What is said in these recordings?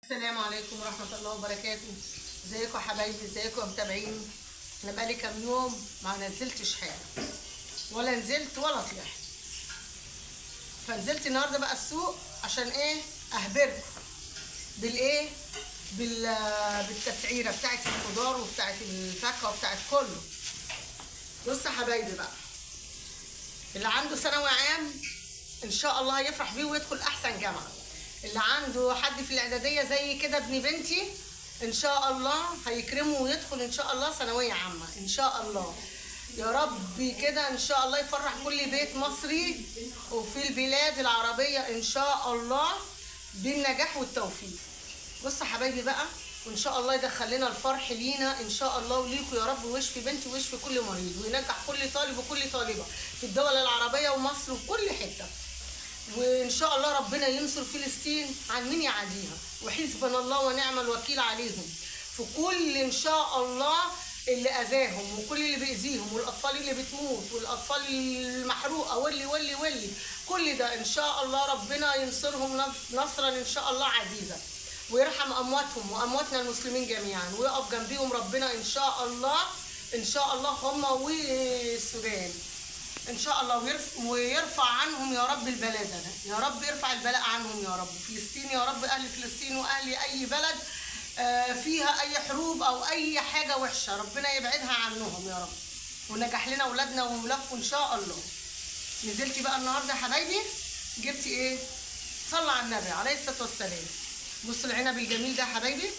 السلام عليكم ورحمة الله وبركاته. ازيكم يا حبايبي، ازيكم يا متابعين. انا بقالي كام يوم ما نزلتش حاجة، ولا نزلت ولا طلعت، فنزلت النهارده بقى السوق عشان ايه؟ اهبركم بالايه؟ بالتسعيرة بتاعت الخضار وبتاعت الفاكهة وبتاعت كله. بص يا حبايبي بقى، اللي عنده ثانوي عام ان شاء الله هيفرح بيه ويدخل احسن جامعة. اللي عنده حد في الاعداديه زي كده ابن بنتي ان شاء الله هيكرمه ويدخل ان شاء الله ثانويه عامه ان شاء الله. يا رب كده ان شاء الله يفرح كل بيت مصري وفي البلاد العربيه ان شاء الله بالنجاح والتوفيق. بص يا حبايبي بقى، وان شاء الله يدخل لنا الفرح لينا ان شاء الله وليكوا يا رب، ويشفي بنتي ويشفي كل مريض وينجح كل طالب وكل طالبه في الدول العربيه ومصر وكل حته. وان شاء الله ربنا ينصر فلسطين عن مين يعاديها، وحسبنا الله ونعم الوكيل عليهم في كل ان شاء الله اللي اذاهم وكل اللي بيأذيهم والاطفال اللي بتموت والاطفال المحروقه واللي كل ده ان شاء الله ربنا ينصرهم نصرا ان شاء الله عزيزا، ويرحم امواتهم وامواتنا المسلمين جميعا، ويقف جنبيهم ربنا ان شاء الله ان شاء الله هم والسودان ان شاء الله، ويرفع عنهم يا رب البلاء ده، يا رب يرفع البلاء عنهم يا رب. فلسطين يا رب، اهل فلسطين واهل اي بلد فيها اي حروب او اي حاجه وحشه ربنا يبعدها عنهم يا رب، ونجح لنا اولادنا وولادكم ان شاء الله. نزلت بقى النهارده يا حبايبي، جبت ايه؟ صلى على النبي عليه الصلاه والسلام. بصوا العنب الجميل ده يا حبايبي،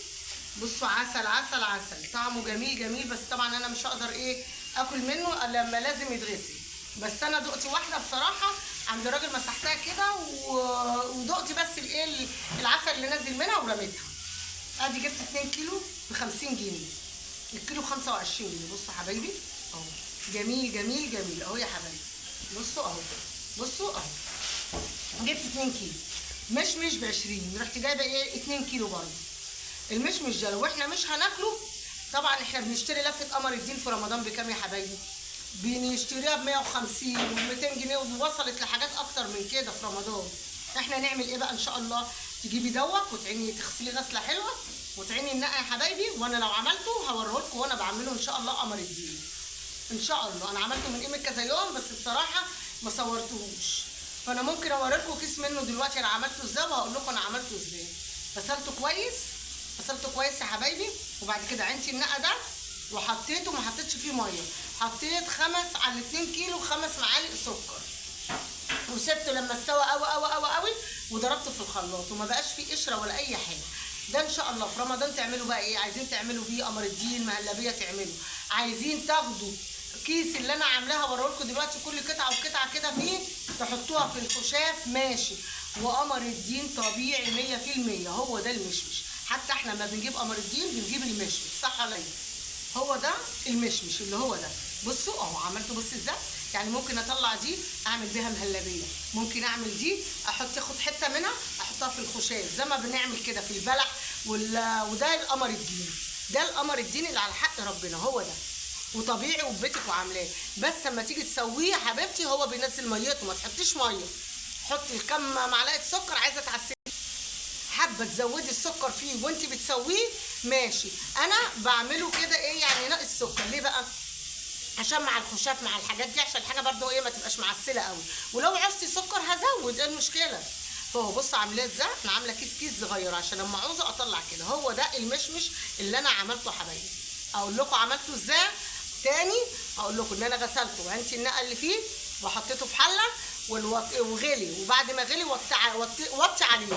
بصوا عسل عسل عسل، طعمه جميل جميل، بس طبعا انا مش هقدر ايه اكل منه الا لما لازم يتغسل. بس انا دقت واحده بصراحه عند راجل مسحتها كده ودقت بس الايه العسل اللي نازل منها ورميتها. ادي جبت 2 كيلو ب 50 جنيه، الكيلو 25 جنيه. بصوا يا حبايبي اهو، جميل جميل جميل اهو يا حبايبي، بصوا اهو، بصوا اهو. جبت 2 كيلو مشمش ب 20، رحت جايبه ايه 2 كيلو برضه. المشمش ده لو احنا مش هناكله، طبعا احنا بنشتري لفه قمر الدين في رمضان بكام يا حبايبي؟ بنشتريها ب 150 و 200 جنيه، ووصلت لحاجات اكتر من كده في رمضان. احنا نعمل ايه بقى ان شاء الله؟ تجيبي دوت وتعيني تغسليه غسله حلوه وتعيني النقع يا حبايبي، وانا لو عملته هوريه لكم وانا بعمله ان شاء الله قمر الدين ان شاء الله. انا عملته من قيمه كذا يوم بس بصراحه ما صورتهوش، فانا ممكن اوري لكم كيس منه دلوقتي انا عملته ازاي، وهقول لكم انا عملته ازاي. غسلته كويس، غسلته كويس يا حبايبي، وبعد كده عينتي النقع ده وحطيته، ما حطيتش فيه ميه، حطيت 5 على 2 كيلو 5 معالق سكر، وسبته لما استوى قوي قوي قوي قوي، وضربته في الخلاط وما بقاش فيه قشره ولا اي حاجه. ده ان شاء الله في رمضان تعملوا بقى ايه؟ عايزين تعملوا بيه قمر الدين مهلبيه تعملوا، عايزين تاخدوا كيس اللي انا عاملاها اوريه لكم دلوقتي كل قطعه وقطعه كده فيه تحطوها في الخشاف ماشي، وقمر الدين طبيعي 100%. هو ده المشمش، حتى احنا لما بنجيب قمر الدين بنجيب المشمش، صح ولا ايه؟ هو ده المشمش اللي هو ده. بصوا اهو عملته، بص ازاي يعني. ممكن اطلع دي اعمل بيها مهلبيه، ممكن اعمل دي اخد حته منها احطها في الخشاف زي ما بنعمل كده في البلح وده القمر الدين، ده القمر الدين اللي على حق ربنا، هو ده وطبيعي وبيتك وعاملاه. بس لما تيجي تسويه يا حبيبتي هو بينزل ميته، ما تحطيش ميه، حطي كم معلقه سكر، عايزه تعسلي حابه تزودي السكر فيه وانت بتسويه ماشي. انا بعمله كده ايه يعني ناقص سكر، ليه بقى؟ عشان مع الخشاف مع الحاجات دي، عشان الحاجه برده ايه ما تبقاش معسله قوي، ولو عوزتي سكر هزود، ايه المشكله؟ فهو بص عاملاه ازاي، انا عامله كيس صغير عشان لما عاوزه اطلع كده. هو ده المشمش اللي انا عملته يا حبايبي. اقول لكم عملته ازاي تاني، اقول لكم ان انا غسلته وعينتي النقع اللي فيه وحطيته في حله وغلي، وبعد ما غلي وطي عليه،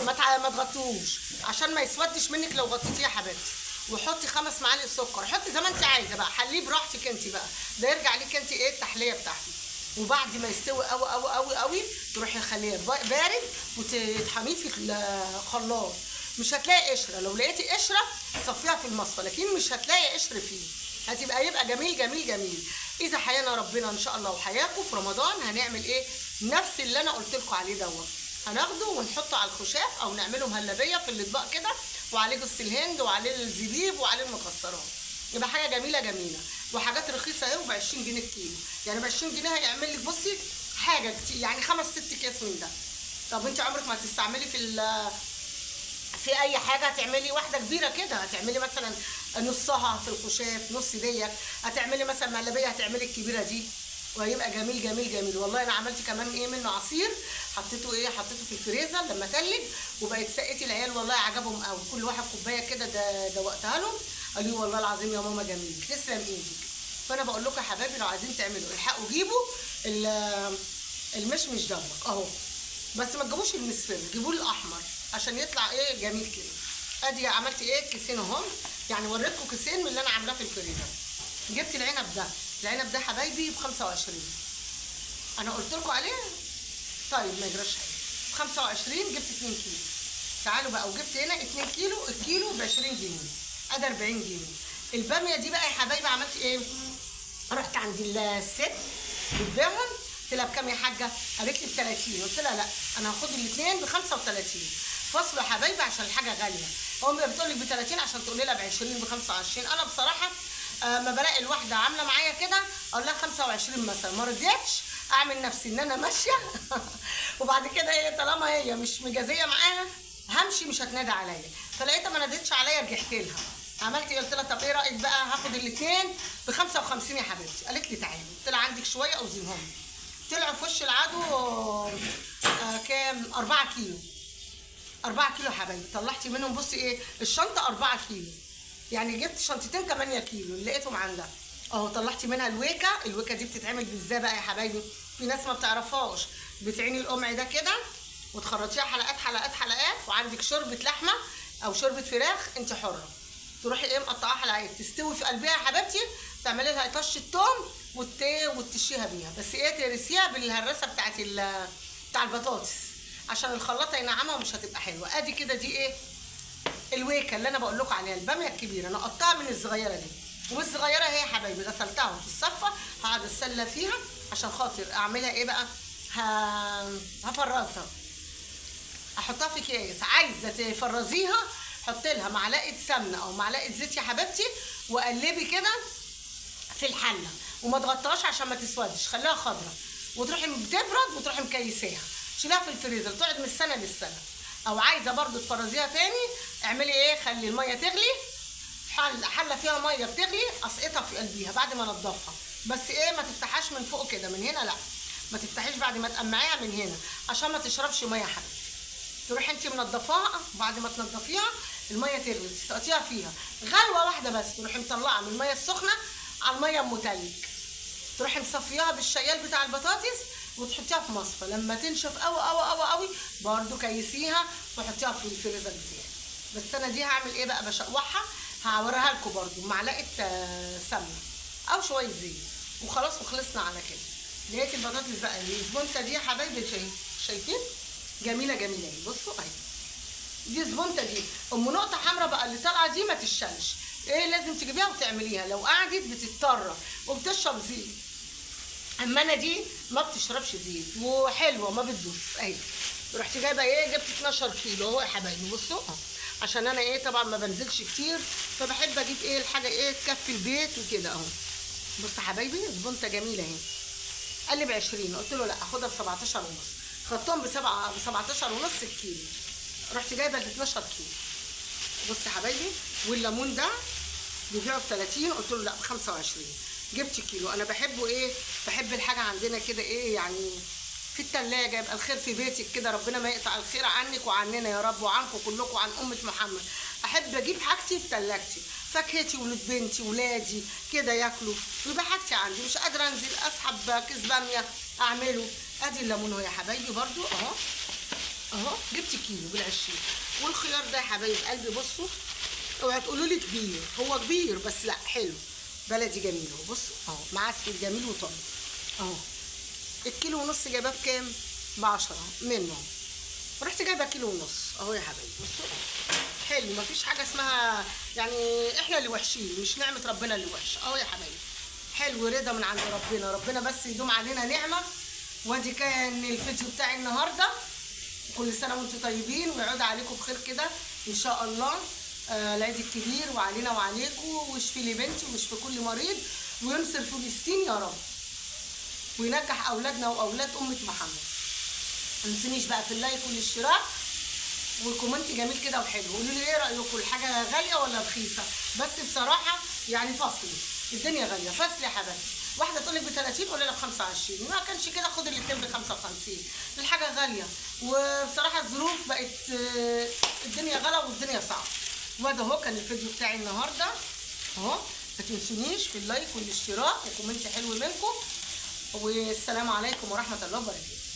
ما تغطيهوش عشان ما يسودش منك لو غطيتيه يا حبيبتي. وحطي 5 معالق سكر، حطي زي ما انت عايزه بقى، حليه براحتك انت بقى، ده يرجع ليك انت ايه التحليه بتاعتك. وبعد ما يستوي قوي قوي قوي قوي تروحي خليه بارد وتطحنيه في الخلاط. مش هتلاقي قشره، لو لقيتي قشره صفيها في المصفى، لكن مش هتلاقي قشر فيه، يبقى جميل جميل جميل. اذا حيانا ربنا ان شاء الله وحياكم في رمضان هنعمل ايه؟ نفس اللي انا قلت لكم عليه دوت، هناخده ونحطه على الخشاف او نعمله مهلبيه في الاطباق كده، وعليه جوز الهند وعليه الزبيب وعليه المكسرات، يبقى حاجه جميله جميله. وحاجات رخيصه اهي، ب 20 جنيه الكيلو، يعني ب 20 جنيه هيعمل لك بصي حاجه كتير، يعني 5 6 اكياس من ده. طب انت عمرك ما هتستعملي في في اي حاجه هتعملي واحده كبيره كده، هتعملي مثلا نصها في الخشاف، نص ديت، هتعملي مثلا مهلبيه هتعملي الكبيره دي، وهيبقى جميل جميل جميل. والله انا عملت كمان ايه منه عصير، حطيته في الفريزر لما تلج، وبقت سقيتي العيال والله عجبهم قوي، كل واحد كوبايه كده دوقتها لهم، قالوا لي والله العظيم يا ماما جميل، تسلم ايدك. فانا بقول لكم يا حبايبي لو عايزين تعملوا الحقوا جيبوا المشمش دوت اهو، بس ما تجيبوش المصفر، جيبوه الاحمر عشان يطلع ايه جميل كده. ادي عملت ايه كيسين اهم، يعني وريتكم كيسين من اللي انا عاملاه في الفريزر. جبت العنب ده حبايبي ب 25، انا قلت لكم عليه طيب ما يجراش حاجه، ب 25 جبت 2 كيلو. تعالوا بقى وجبت هنا 2 كيلو، الكيلو ب 20 جنيه، ادي 40 جنيه. الباميه دي بقى يا حبايبي عملت ايه؟ رحت عند الست بتبيعهم، قلت لها بكام يا حاجه؟ قالت لي ب 30، قلت لها لا انا هاخد الاثنين ب 35. فاصله يا حبايبي عشان الحاجه غاليه، امي بتقول لك ب 30 عشان تقولي لها ب 20 ب 25. انا بصراحه ما بلاقي الواحده عامله معايا كده اقول لها 25 مثلا، ما رضيتش اعمل نفسي ان انا ماشيه وبعد كده ايه طالما هي مش مجازيه معاها همشي مش هتنادى عليا، فلقيتها ما نادتش عليا رجعت لها. عملت ايه؟ قلت لها طب ايه رايك بقى هاخد الاثنين ب 55 يا حبيبتي. قالت لي تعالي، قلت لها عندك شويه اوزنهم لي. طلعوا في وش العدو كام؟ 4 كيلو. 4 كيلو يا حبايبي، طلعتي منهم بصي ايه الشنطه 4 كيلو، يعني جبت شنطتين 8 كيلو اللي لقيتهم عندها اهو. طلعتي منها الويكه دي بتتعمل ازاي بقى يا حبايبي؟ في ناس ما بتعرفهاش، بتعيني القمع ده كده وتخرطيها حلقات حلقات حلقات، وعندك شوربه لحمه او شوربه فراخ انت حره، تروحي ايه مقطعاها حلقات تستوي في قلبها يا حبيبتي، تعملي لها طشه توم وتشيها بيها، بس ايه ترسيها بالهرسه بتاع البطاطس عشان الخلاطه ينعمها ومش هتبقى حلوه. ادي كده دي ايه الويكه اللي انا بقول لكم عليها، الباميه الكبيره انا قطعها من الصغيره دي، والصغيره هي يا حبايبي غسلتها وتتصفى، هقعد اتسلى فيها عشان خاطر اعملها ايه بقى، هفرزها، احطها في اكياس. عايزه تفرزيها حطي لها معلقه سمنه او معلقه زيت يا حبيبتي، وقلبي كده في الحله وما تغطاش عشان ما تسودش، خليها خضراء، وتروحي بتبرد وتروحي مكيساها، شيلها في الفريزر تقعد من السنه للسنه. او عايزه برضو تفرزيها تاني اعملي ايه، خلي الميه تغلي، حله فيها ميه بتغلي اسقطها في قلبيها بعد ما انضفها، بس ايه ما تفتحهاش من فوق كده من هنا، لا ما تفتحيش بعد ما تقمعيها من هنا عشان ما تشربش ميه يا حبيبتي. تروحي انت منضفاها، بعد ما تنضفيها الميه تغلي تسقطيها فيها غلوه واحده بس، تروحي مطلعه من الميه السخنه على الميه ام تلج، تروحي مصفياها بالشيال بتاع البطاطس وتحطيها في مصفى، لما تنشف قوي قوي قوي قوي برده كيسيها وحطيها في الفريزر بتاعك. بس انا دي هعمل ايه بقى، بشوحها، هوريها لكم برده معلقه سمنه او شويه زيت وخلاص، وخلصنا على كده. لقيت البطاطس بقى الزبونته دي يا حبايبي شايفين جميله جميله اهي، بصوا اهي دي زبونته دي ام نقطه حمراء بقى اللي طالعه دي ما تشالش، ايه لازم تجيبيها وتعمليها، لو قعدت بتضطر وبتشرب زيت، اما انا دي ما بتشربش زيت وحلوه ما بتدوس اهي. رحت جايبه ايه، جبت 12 كيلو اهو يا حبايبي، بصوا عشان انا ايه طبعا ما بنزلش كتير، فبحب اجيب ايه الحاجه ايه تكفي البيت وكده اهو. بصوا يا حبايبي زبونته جميله اهي. قال لي ب 20، قلت له لا اخدها ب 17 ونص، خدتهم ب 17 ونص الكيلو، رحت جايبه ال 12 كيلو. بصوا يا حبايبي والليمون ده بيبيعوا ب 30، قلت له لا ب 25، جبت كيلو. انا بحبه ايه، بحب الحاجه عندنا كده ايه يعني في التلاجة، يبقى الخير في بيتك كده، ربنا ما يقطع الخير عنك وعننا يا رب وعنكم كلكم وعن أمة محمد. أحب أجيب حاجتي في تلاجتي، فاكهتي ولاد بنتي ولادي كده ياكلوا، ويبقى حاجتي عندي، مش قادرة أنزل أسحب كيس بامية أعمله. أدي الليمون أهو يا حبايبي برضو أهو أهو، جبت كيلو بالعشرين. والخيار ده يا حبايب قلبي بصوا، اوعوا تقولوا لي كبير، هو كبير بس لا حلو بلدي جميل اهو، بصوا اهو معسل جميل وطري اهو. الكيلو ونص جايباه بكام؟ ب10 منه، رحت جايبه كيلو ونص اهو يا حبايبي. بصوا حلو، مفيش حاجه اسمها يعني احنا اللي وحشين، مش نعمه ربنا اللي وحشه اهو يا حبايبي. حلو رضا من عند ربنا، ربنا بس يدوم علينا نعمه. وادي كان الفيديو بتاعي النهارده، كل سنه وانتم طيبين ويعود عليكم بخير كده ان شاء الله. العيد الكبير وعلينا وعليكم، واشفي لي بنتي واشفي كل مريض، وينصر فلسطين يا رب، وينجح اولادنا واولاد امه محمد. ما تنسونيش بقى في اللايك والاشتراك، وكومنت جميل كده وحلو. قولوا لي ايه رايكم، الحاجه غاليه ولا رخيصه؟ بس بصراحه يعني فصلي، الدنيا غاليه فصل يا حبايبي. واحده تقول لك ب 30 قول لها ب 25، ما كانش كده خد الاثنين ب 55. الحاجه غاليه، وبصراحه الظروف بقت الدنيا غلا والدنيا صعبه. وده اهو كان الفيديو بتاعي النهارده اهو. ما تنسونيش في اللايك والاشتراك وكومنت حلو منكم، والسلام عليكم ورحمه الله وبركاته.